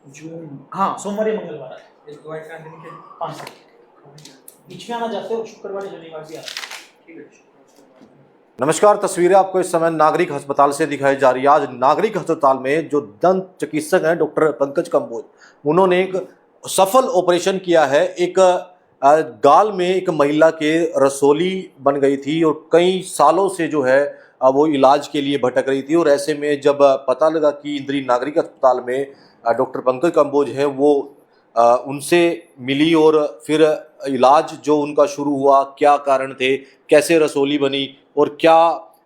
जून, हाँ सोमवार या मंगलवार है। एक वाइट कार्ड दिन के 5 तारीख बीच में आना चाहते हो, शुक्रवार या शनिवार भी आता है। ठीक है। नमस्कार, तस्वीरें आपको इस समय नागरिक अस्पताल से दिखाई जा रही है। आज नागरिक अस्पताल में जो दंत चिकित्सक हैं डॉक्टर पंकज कंबोज, उन्होंने एक सफल ऑपरेशन किया है। एक गाल में एक महिला के रसोली बन गई थी और कई सालों से जो है वो इलाज के लिए भटक रही थी। और ऐसे में जब पता लगा कि इंद्री नागरिक अस्पताल में डॉक्टर पंकज कंबोज हैं, वो उनसे मिली और फिर इलाज जो उनका शुरू हुआ, क्या कारण थे, कैसे रसोली बनी और क्या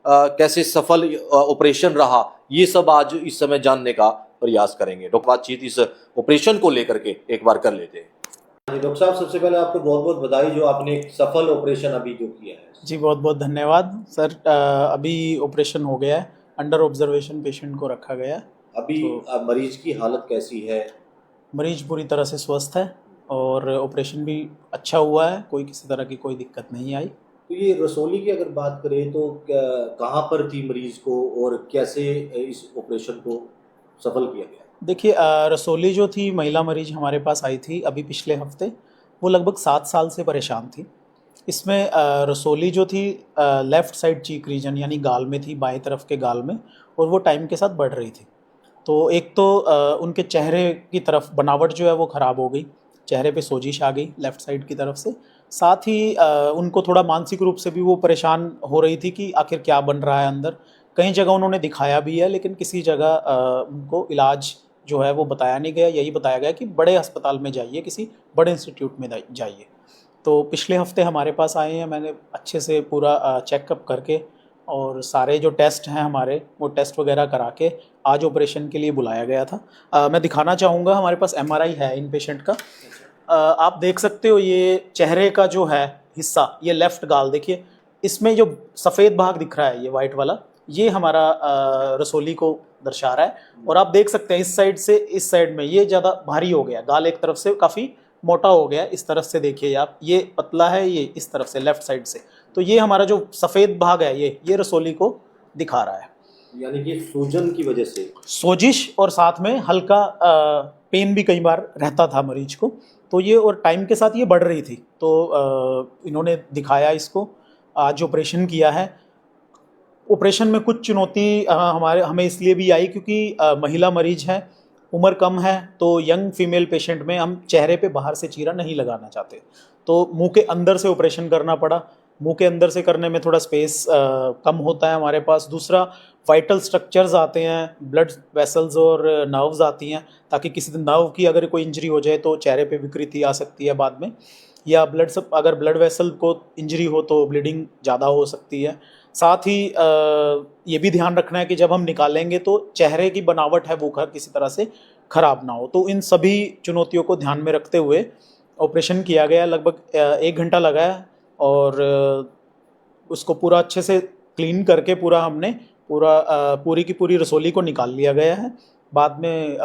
कैसे सफल ऑपरेशन रहा, ये सब आज इस समय जानने का प्रयास करेंगे। डॉक्टर बातचीत इस ऑपरेशन को लेकर के एक बार कर लेते हैं। डॉक्टर साहब, सबसे पहले आपको बहुत बहुत बधाई जो आपने एक सफल ऑपरेशन अभी जो किया है। जी बहुत बहुत धन्यवाद सर। अभी ऑपरेशन हो गया है, अंडर ऑब्जर्वेशन पेशेंट को रखा गया है। अभी मरीज की हालत कैसी है? मरीज पूरी तरह से स्वस्थ है और ऑपरेशन भी अच्छा हुआ है, कोई किसी तरह की कोई दिक्कत नहीं आई। तो ये रसोली की अगर बात करें तो कहाँ पर थी मरीज को और कैसे इस ऑपरेशन को सफल किया गया? देखिए रसोली जो थी, महिला मरीज हमारे पास आई थी अभी पिछले हफ्ते। वो लगभग 7 साल से परेशान थी। इसमें रसोली जो थी लेफ़्ट साइड चीक रीजन यानी गाल में थी, बाएं तरफ के गाल में, और वो टाइम के साथ बढ़ रही थी। तो एक तो उनके चेहरे की तरफ बनावट जो है वो ख़राब हो गई, चेहरे पे सोजिश आ गई लेफ़्ट साइड की तरफ से। साथ ही उनको थोड़ा मानसिक रूप से भी वो परेशान हो रही थी कि आखिर क्या बन रहा है अंदर। कई जगह उन्होंने दिखाया भी है, लेकिन किसी जगह उनको इलाज जो है वो बताया नहीं गया। यही बताया गया कि बड़े अस्पताल में जाइए, किसी बड़े इंस्टीट्यूट में जाइए। तो पिछले हफ्ते हमारे पास आए हैं, मैंने अच्छे से पूरा चेकअप करके और सारे जो टेस्ट हैं हमारे, वो टेस्ट वगैरह करा के आज ऑपरेशन के लिए बुलाया गया था। मैं दिखाना चाहूँगा, हमारे पास MRI है इन पेशेंट का। आप देख सकते हो ये चेहरे का जो है हिस्सा, ये लेफ़्ट गाल देखिए, इसमें जो सफ़ेद भाग दिख रहा है ये वाइट वाला, ये हमारा रसोली को दर्शा रहा है। और आप देख सकते हैं इस साइड से इस साइड में ये ज़्यादा भारी हो गया, गाल एक तरफ से काफ़ी मोटा हो गया। इस तरफ से देखिए आप, ये पतला है, ये इस तरफ से लेफ़्ट साइड से। तो ये हमारा जो सफ़ेद भाग है ये रसोली को दिखा रहा है। यानी कि सूजन की वजह से सोजिश और साथ में हल्का पेन भी कई बार रहता था मरीज को। तो ये और टाइम के साथ ये बढ़ रही थी, तो इन्होंने दिखाया इसको, आज ऑपरेशन किया है। ऑपरेशन में कुछ चुनौती हमें इसलिए भी आई क्योंकि महिला मरीज है, उम्र कम है, तो यंग फीमेल पेशेंट में हम चेहरे पे बाहर से चीरा नहीं लगाना चाहते, तो मुंह के अंदर से ऑपरेशन करना पड़ा। मुंह के अंदर से करने में थोड़ा स्पेस कम होता है हमारे पास। दूसरा, वाइटल स्ट्रक्चर्स आते हैं, ब्लड वेसल्स और नर्व्स आती हैं, ताकि किसी नर्व की अगर कोई इंजरी हो जाए तो चेहरे पे विकृति आ सकती है बाद में, या अगर ब्लड वेसल को इंजरी हो तो ब्लीडिंग ज़्यादा हो सकती है। साथ ही ये भी ध्यान रखना है कि जब हम निकालेंगे तो चेहरे की बनावट है वो किसी तरह से ख़राब ना हो। तो इन सभी चुनौतियों को ध्यान में रखते हुए ऑपरेशन किया गया। लगभग 1 घंटा लगा है और उसको पूरा अच्छे से क्लीन करके हमने पूरी की पूरी रसोली को निकाल लिया गया है। बाद में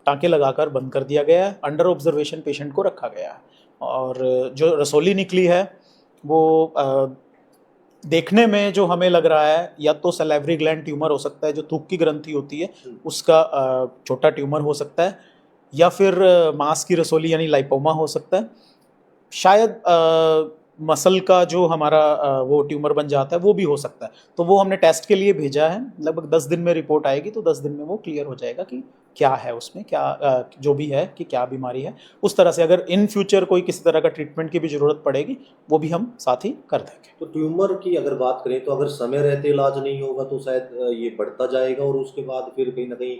टाँके लगाकर बंद कर दिया गया है। अंडर ऑब्जर्वेशन पेशेंट को रखा गया है और जो रसोली निकली है वो देखने में जो हमें लग रहा है, या तो सैलिवरी ग्लैंड ट्यूमर हो सकता है, जो थूक की ग्रंथि होती है उसका छोटा ट्यूमर हो सकता है, या फिर मांस की रसोली यानी लाइपोमा हो सकता है। शायद मसल का जो हमारा वो ट्यूमर बन जाता है वो भी हो सकता है। तो वो हमने टेस्ट के लिए भेजा है। लगभग 10 दिन में रिपोर्ट आएगी, तो 10 दिन में वो क्लियर हो जाएगा कि क्या है उसमें, क्या जो भी है कि क्या बीमारी है। उस तरह से अगर इन फ्यूचर कोई किसी तरह का ट्रीटमेंट की भी ज़रूरत पड़ेगी वो भी हम साथ ही कर देंगे। तो ट्यूमर की अगर बात करें तो अगर समय रहते इलाज नहीं होगा तो शायद ये बढ़ता जाएगा और उसके बाद फिर कहीं ना कहीं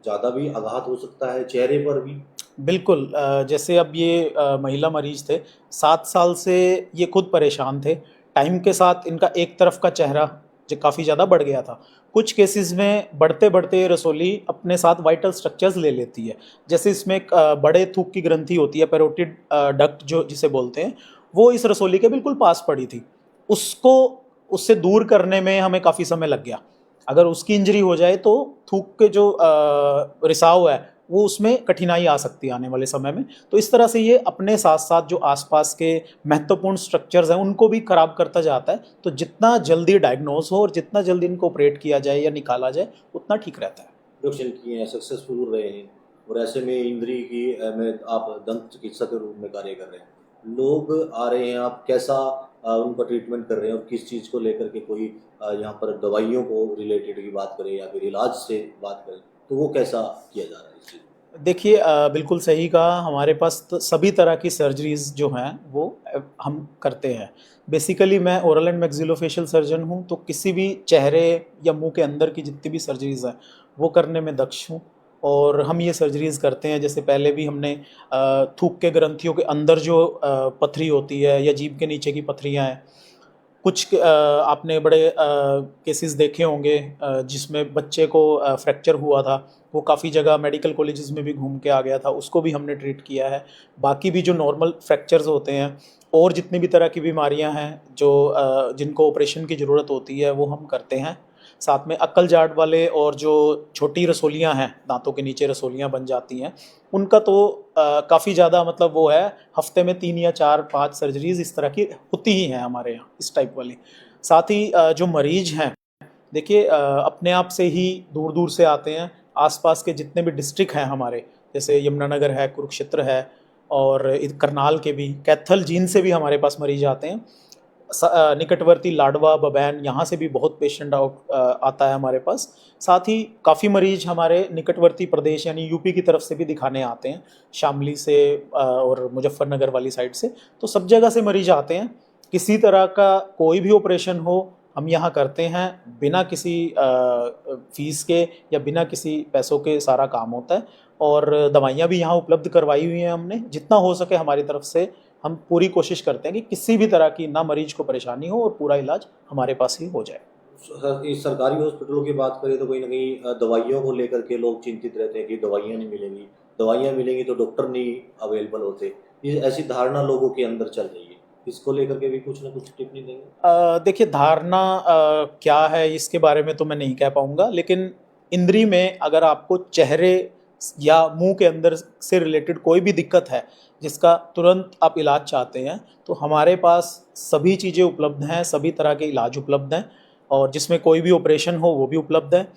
ज़्यादा भी आघात हो सकता है चेहरे पर भी। बिल्कुल, जैसे अब ये महिला मरीज थे, 7 साल से ये खुद परेशान थे। टाइम के साथ इनका एक तरफ का चेहरा जो काफ़ी ज़्यादा बढ़ गया था। कुछ केसेस में बढ़ते बढ़ते रसोली अपने साथ वाइटल स्ट्रक्चर्स ले लेती है। जैसे इसमें एक बड़े थूक की ग्रंथि होती है, पैरोटिड डक्ट जो जिसे बोलते हैं, वो इस रसोली के बिल्कुल पास पड़ी थी। उसको उससे दूर करने में हमें काफ़ी समय लग गया। अगर उसकी इंजरी हो जाए तो थूक के जो रिसाव है वो उसमें कठिनाई आ सकती है आने वाले समय में। तो इस तरह से ये अपने साथ साथ जो आसपास के महत्वपूर्ण स्ट्रक्चर्स हैं उनको भी खराब करता जाता है। तो जितना जल्दी डायग्नोज हो और जितना जल्दी इनको ऑपरेट किया जाए या निकाला जाए उतना ठीक रहता है। ऑपरेशन किए हैं, सक्सेसफुल रहे हैं, और ऐसे में इंद्री की में आप दंत चिकित्सक के रूप में कार्य कर रहे हैं, लोग आ रहे हैं, आप कैसा उनका ट्रीटमेंट कर रहे हैं और किस चीज़ को लेकर के, कोई यहाँ पर दवाइयों को रिलेटेड की बात करें या फिर इलाज से बात करें, तो वो कैसा किया जा रहा है इस चीज़ में? देखिए बिल्कुल सही कहा, हमारे पास तो सभी तरह की सर्जरीज़ जो हैं वो हम करते हैं। बेसिकली मैं ओरल एंड मैक्सिलोफेशियल सर्जन हूँ, तो किसी भी चेहरे या मुंह के अंदर की जितनी भी सर्जरीज़ हैं वो करने में दक्ष हूँ। और हम ये सर्जरीज़ करते हैं, जैसे पहले भी हमने थूक के ग्रंथियों के अंदर जो पथरी होती है या जीभ के नीचे की पथरियाँ हैं, कुछ आपने बड़े केसेस देखे होंगे जिसमें बच्चे को फ्रैक्चर हुआ था, वो काफ़ी जगह मेडिकल कॉलेजेस में भी घूम के आ गया था, उसको भी हमने ट्रीट किया है। बाकी भी जो नॉर्मल फ्रैक्चर्स होते हैं और जितनी भी तरह की बीमारियां हैं जो जिनको ऑपरेशन की ज़रूरत होती है वो हम करते हैं। साथ में अक्कल जाट वाले और जो छोटी रसोलियां हैं, दांतों के नीचे रसोलियां बन जाती हैं, उनका तो काफ़ी ज़्यादा मतलब वो है, हफ्ते में 3 या 4-5 सर्जरीज़ इस तरह की होती ही हैं हमारे यहाँ, इस टाइप वाली। साथ ही जो मरीज़ हैं, देखिए अपने आप से ही दूर दूर से आते हैं। आसपास के जितने भी डिस्ट्रिक्ट हैं हमारे, जैसे यमुनानगर है, कुरुक्षेत्र है, और करनाल के भी, कैथल जींद से भी हमारे पास मरीज आते हैं। निकटवर्ती लाडवा, बबैन, यहाँ से भी बहुत पेशेंट आता है हमारे पास। साथ ही काफ़ी मरीज हमारे निकटवर्ती प्रदेश यानी यूपी की तरफ से भी दिखाने आते हैं, शामली से और मुजफ्फरनगर वाली साइड से। तो सब जगह से मरीज आते हैं। किसी तरह का कोई भी ऑपरेशन हो हम यहाँ करते हैं, बिना किसी फीस के या बिना किसी पैसों के सारा काम होता है। और दवाइयाँ भी यहाँ उपलब्ध करवाई हुई हैं हमने, जितना हो सके हमारी तरफ से हम पूरी कोशिश करते हैं कि किसी भी तरह की ना मरीज को परेशानी हो और पूरा इलाज हमारे पास ही हो जाए। इस सरकारी हॉस्पिटलों की बात करें तो कहीं ना कहीं दवाइयों को लेकर के लोग चिंतित रहते हैं कि दवाइयाँ नहीं मिलेंगी, दवाइयाँ मिलेंगी तो डॉक्टर नहीं अवेलेबल होते, ये ऐसी धारणा लोगों के अंदर चल रही है। इसको लेकर के भी कुछ ना कुछ टिप्पणी देंगे? देखिए धारणा क्या है इसके बारे में तो मैं नहीं कह पाऊँगा, लेकिन इंद्री में अगर आपको चेहरे या मुंह के अंदर से रिलेटेड कोई भी दिक्कत है जिसका तुरंत आप इलाज चाहते हैं, तो हमारे पास सभी चीज़ें उपलब्ध हैं, सभी तरह के इलाज उपलब्ध हैं, और जिसमें कोई भी ऑपरेशन हो वो भी उपलब्ध है।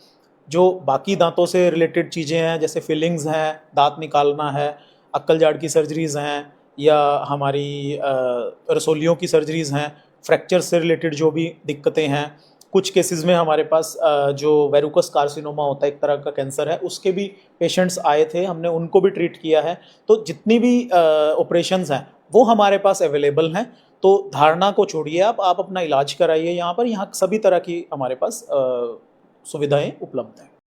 जो बाकी दांतों से रिलेटेड चीज़ें हैं, जैसे फिलिंग्स हैं, दांत निकालना है, अक्कल जाड़ की सर्जरीज़ हैं, या हमारी रसोलियों की सर्जरीज़ हैं, फ्रैक्चर से रिलेटेड जो भी दिक्कतें हैं, कुछ केसेस में हमारे पास जो वेरुकस कार्सिनोमा होता है, एक तरह का कैंसर है, उसके भी पेशेंट्स आए थे, हमने उनको भी ट्रीट किया है। तो जितनी भी ऑपरेशंस हैं वो हमारे पास अवेलेबल हैं। तो धारणा को छोड़िए, आप अपना इलाज कराइए यहाँ पर, यहाँ सभी तरह की हमारे पास सुविधाएं उपलब्ध हैं।